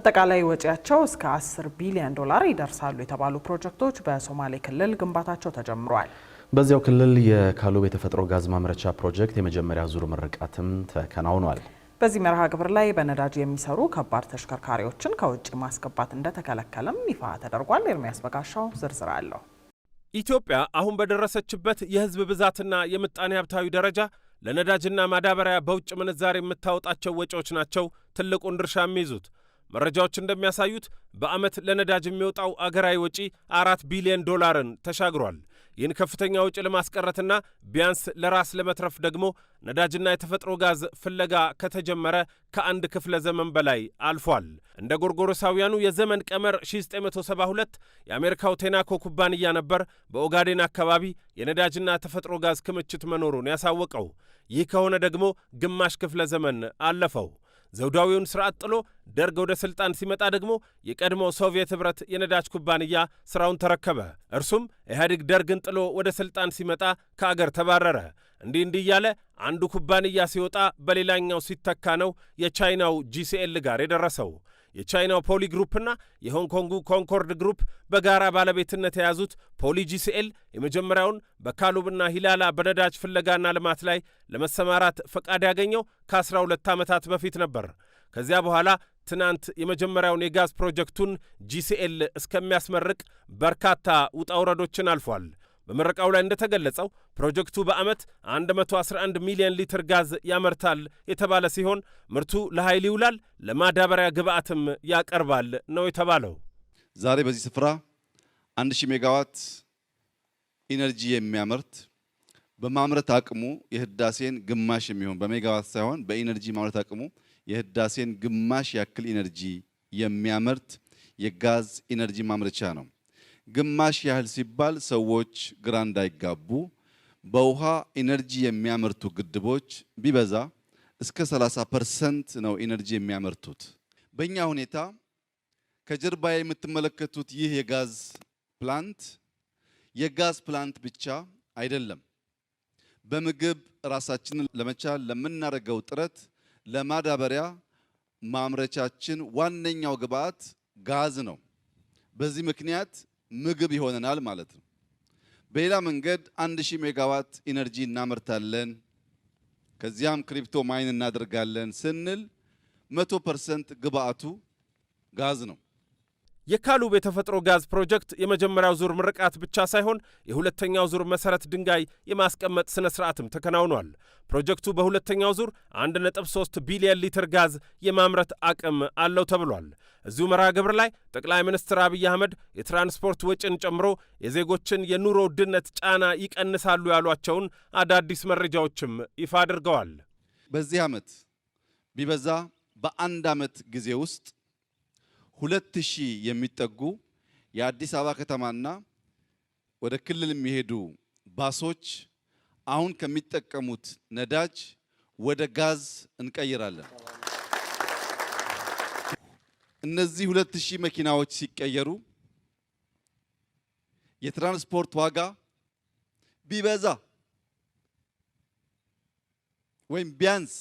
አጠቃላይ ወጪያቸው እስከ 10 ቢሊዮን ዶላር ይደርሳሉ የተባሉ ፕሮጀክቶች በሶማሌ ክልል ግንባታቸው ተጀምሯል። በዚያው ክልል የካሉብ የተፈጥሮ ጋዝ ማምረቻ ፕሮጀክት የመጀመሪያ ዙር ምርቃትም ተከናውኗል። በዚህ መርሃ ግብር ላይ በነዳጅ የሚሰሩ ከባድ ተሽከርካሪዎችን ከውጭ ማስገባት እንደተከለከለም ይፋ ተደርጓል። ኤርሚያስ በጋሻው ዝርዝር አለው። ኢትዮጵያ አሁን በደረሰችበት የህዝብ ብዛትና የምጣኔ ሀብታዊ ደረጃ ለነዳጅና ማዳበሪያ በውጭ ምንዛሬ የምታወጣቸው ወጪዎች ናቸው ትልቁን ድርሻ የሚይዙት። መረጃዎች እንደሚያሳዩት በዓመት ለነዳጅ የሚወጣው አገራዊ ወጪ 4 ቢሊዮን ዶላርን ተሻግሯል። ይህን ከፍተኛ ወጪ ለማስቀረትና ቢያንስ ለራስ ለመትረፍ ደግሞ ነዳጅና የተፈጥሮ ጋዝ ፍለጋ ከተጀመረ ከአንድ ክፍለ ዘመን በላይ አልፏል። እንደ ጎርጎሮሳውያኑ የዘመን ቀመር 1972 የአሜሪካው ቴናኮ ኩባንያ ነበር በኦጋዴን አካባቢ የነዳጅና ተፈጥሮ ጋዝ ክምችት መኖሩን ያሳወቀው። ይህ ከሆነ ደግሞ ግማሽ ክፍለ ዘመን አለፈው። ዘውዳዊውን ስርዓት ጥሎ ደርግ ወደ ስልጣን ሲመጣ ደግሞ የቀድሞ ሶቪየት ህብረት የነዳጅ ኩባንያ ስራውን ተረከበ። እርሱም ኢህአዴግ ደርግን ጥሎ ወደ ስልጣን ሲመጣ ከአገር ተባረረ። እንዲህ እያለ አንዱ ኩባንያ ሲወጣ በሌላኛው ሲተካ ነው የቻይናው ጂሲኤል ጋር የደረሰው። የቻይናው ፖሊ ግሩፕና የሆንግ ኮንጉ ኮንኮርድ ግሩፕ በጋራ ባለቤትነት የያዙት ፖሊ ጂሲኤል የመጀመሪያውን በካሉብና ሂላላ በነዳጅ ፍለጋና ልማት ላይ ለመሰማራት ፈቃድ ያገኘው ከ12 ዓመታት በፊት ነበር። ከዚያ በኋላ ትናንት የመጀመሪያውን የጋዝ ፕሮጀክቱን ጂሲኤል እስከሚያስመርቅ በርካታ ውጣ ውረዶችን አልፏል። በምረቃው ላይ እንደተገለጸው ፕሮጀክቱ በዓመት 111 ሚሊዮን ሊትር ጋዝ ያመርታል የተባለ ሲሆን ምርቱ ለኃይል ይውላል፣ ለማዳበሪያ ግብዓትም ያቀርባል ነው የተባለው። ዛሬ በዚህ ስፍራ 1000 ሜጋዋት ኢነርጂ የሚያመርት በማምረት አቅሙ የህዳሴን ግማሽ የሚሆን በሜጋዋት ሳይሆን በኢነርጂ ማምረት አቅሙ የህዳሴን ግማሽ ያክል ኢነርጂ የሚያመርት የጋዝ ኢነርጂ ማምረቻ ነው። ግማሽ ያህል ሲባል ሰዎች ግራ እንዳይጋቡ በውሃ ኢነርጂ የሚያመርቱ ግድቦች ቢበዛ እስከ 30% ነው ኢነርጂ የሚያመርቱት። በእኛ ሁኔታ ከጀርባ የምትመለከቱት ይህ የጋዝ ፕላንት ብቻ አይደለም። በምግብ ራሳችንን ለመቻል ለምናደርገው ጥረት ለማዳበሪያ ማምረቻችን ዋነኛው ግብዓት ጋዝ ነው። በዚህ ምክንያት ምግብ ይሆነናል ማለት ነው። በሌላ መንገድ 1000 ሜጋዋት ኢነርጂ እናመርታለን፣ ከዚያም ክሪፕቶ ማይን እናደርጋለን ስንል 100% ግብዓቱ ጋዝ ነው። የካሉብ የተፈጥሮ ጋዝ ፕሮጀክት የመጀመሪያው ዙር ምርቃት ብቻ ሳይሆን የሁለተኛው ዙር መሰረት ድንጋይ የማስቀመጥ ስነ ስርዓትም ተከናውኗል። ፕሮጀክቱ በሁለተኛው ዙር 1.3 ቢሊዮን ሊትር ጋዝ የማምረት አቅም አለው ተብሏል። እዚሁ መርሃ ግብር ላይ ጠቅላይ ሚኒስትር አብይ አህመድ የትራንስፖርት ወጪን ጨምሮ የዜጎችን የኑሮ ውድነት ጫና ይቀንሳሉ ያሏቸውን አዳዲስ መረጃዎችም ይፋ አድርገዋል። በዚህ ዓመት ቢበዛ በአንድ ዓመት ጊዜ ውስጥ 2000 የሚጠጉ የአዲስ አበባ ከተማና ወደ ክልል የሚሄዱ ባሶች አሁን ከሚጠቀሙት ነዳጅ ወደ ጋዝ እንቀይራለን። እነዚህ 2000 መኪናዎች ሲቀየሩ የትራንስፖርት ዋጋ ቢበዛ ወይም ቢያንስ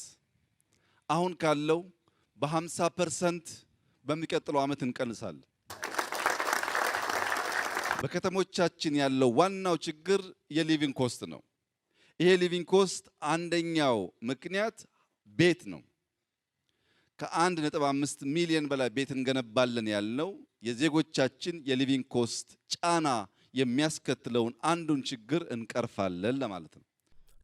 አሁን ካለው በ50% በሚቀጥለው ዓመት እንቀንሳለን። በከተሞቻችን ያለው ዋናው ችግር የሊቪንግ ኮስት ነው። ይሄ ሊቪንግ ኮስት አንደኛው ምክንያት ቤት ነው። ከ1.5 ሚሊዮን በላይ ቤት እንገነባለን ያልነው የዜጎቻችን የሊቪንግ ኮስት ጫና የሚያስከትለውን አንዱን ችግር እንቀርፋለን ለማለት ነው።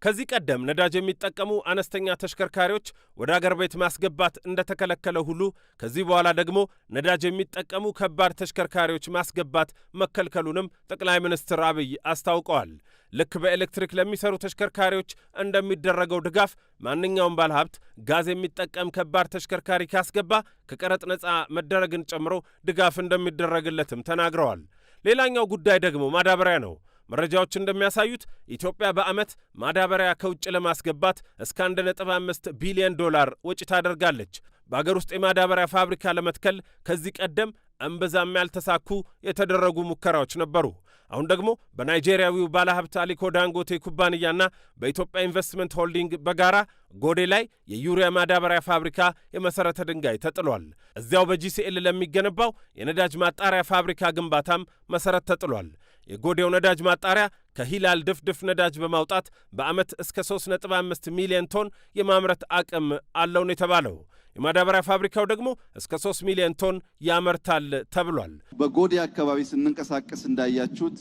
ከዚህ ቀደም ነዳጅ የሚጠቀሙ አነስተኛ ተሽከርካሪዎች ወደ አገር ቤት ማስገባት እንደተከለከለ ሁሉ ከዚህ በኋላ ደግሞ ነዳጅ የሚጠቀሙ ከባድ ተሽከርካሪዎች ማስገባት መከልከሉንም ጠቅላይ ሚኒስትር አብይ አስታውቀዋል። ልክ በኤሌክትሪክ ለሚሰሩ ተሽከርካሪዎች እንደሚደረገው ድጋፍ ማንኛውም ባለሀብት ጋዝ የሚጠቀም ከባድ ተሽከርካሪ ካስገባ ከቀረጥ ነፃ መደረግን ጨምሮ ድጋፍ እንደሚደረግለትም ተናግረዋል። ሌላኛው ጉዳይ ደግሞ ማዳበሪያ ነው። መረጃዎች እንደሚያሳዩት ኢትዮጵያ በዓመት ማዳበሪያ ከውጭ ለማስገባት እስከ 1.5 ቢሊዮን ዶላር ወጪ ታደርጋለች። በአገር ውስጥ የማዳበሪያ ፋብሪካ ለመትከል ከዚህ ቀደም እምብዛም ያልተሳኩ የተደረጉ ሙከራዎች ነበሩ። አሁን ደግሞ በናይጄሪያዊው ባለሀብት አሊኮ ዳንጎቴ ኩባንያና በኢትዮጵያ ኢንቨስትመንት ሆልዲንግ በጋራ ጎዴ ላይ የዩሪያ ማዳበሪያ ፋብሪካ የመሠረተ ድንጋይ ተጥሏል። እዚያው በጂሲኤል ለሚገነባው የነዳጅ ማጣሪያ ፋብሪካ ግንባታም መሠረት ተጥሏል። የጎዴው ነዳጅ ማጣሪያ ከሂላል ድፍድፍ ነዳጅ በማውጣት በዓመት እስከ 3.5 ሚሊዮን ቶን የማምረት አቅም አለው ነው የተባለው። የማዳበሪያ ፋብሪካው ደግሞ እስከ 3 ሚሊዮን ቶን ያመርታል ተብሏል። በጎዴ አካባቢ ስንንቀሳቀስ እንዳያችሁት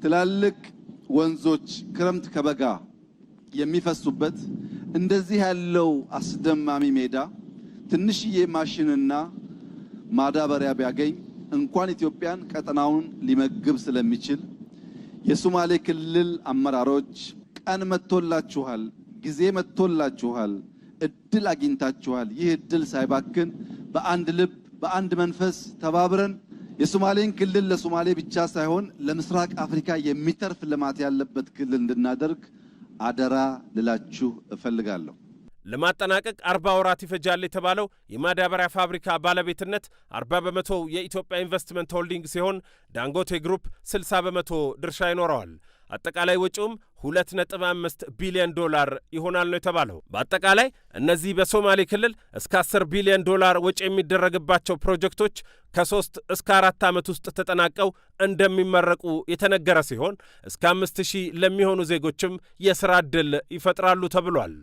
ትላልቅ ወንዞች ክረምት ከበጋ የሚፈሱበት እንደዚህ ያለው አስደማሚ ሜዳ ትንሽዬ ማሽንና ማዳበሪያ ቢያገኝ እንኳን ኢትዮጵያን ቀጠናውን ሊመግብ ስለሚችል የሶማሌ ክልል አመራሮች ቀን መጥቶላችኋል፣ ጊዜ መጥቶላችኋል፣ እድል አግኝታችኋል። ይህ እድል ሳይባክን በአንድ ልብ በአንድ መንፈስ ተባብረን የሶማሌን ክልል ለሶማሌ ብቻ ሳይሆን ለምስራቅ አፍሪካ የሚተርፍ ልማት ያለበት ክልል እንድናደርግ አደራ ልላችሁ እፈልጋለሁ። ለማጠናቀቅ 40 ወራት ይፈጃል የተባለው የማዳበሪያ ፋብሪካ ባለቤትነት 40 በመቶ የኢትዮጵያ ኢንቨስትመንት ሆልዲንግ ሲሆን ዳንጎቴ ግሩፕ 60 በመቶ ድርሻ ይኖረዋል። አጠቃላይ ወጪውም 2.5 ቢሊዮን ዶላር ይሆናል ነው የተባለው። በአጠቃላይ እነዚህ በሶማሌ ክልል እስከ 10 ቢሊዮን ዶላር ወጪ የሚደረግባቸው ፕሮጀክቶች ከ3 እስከ 4 ዓመት ውስጥ ተጠናቀው እንደሚመረቁ የተነገረ ሲሆን እስከ 5000 ለሚሆኑ ዜጎችም የሥራ ዕድል ይፈጥራሉ ተብሏል።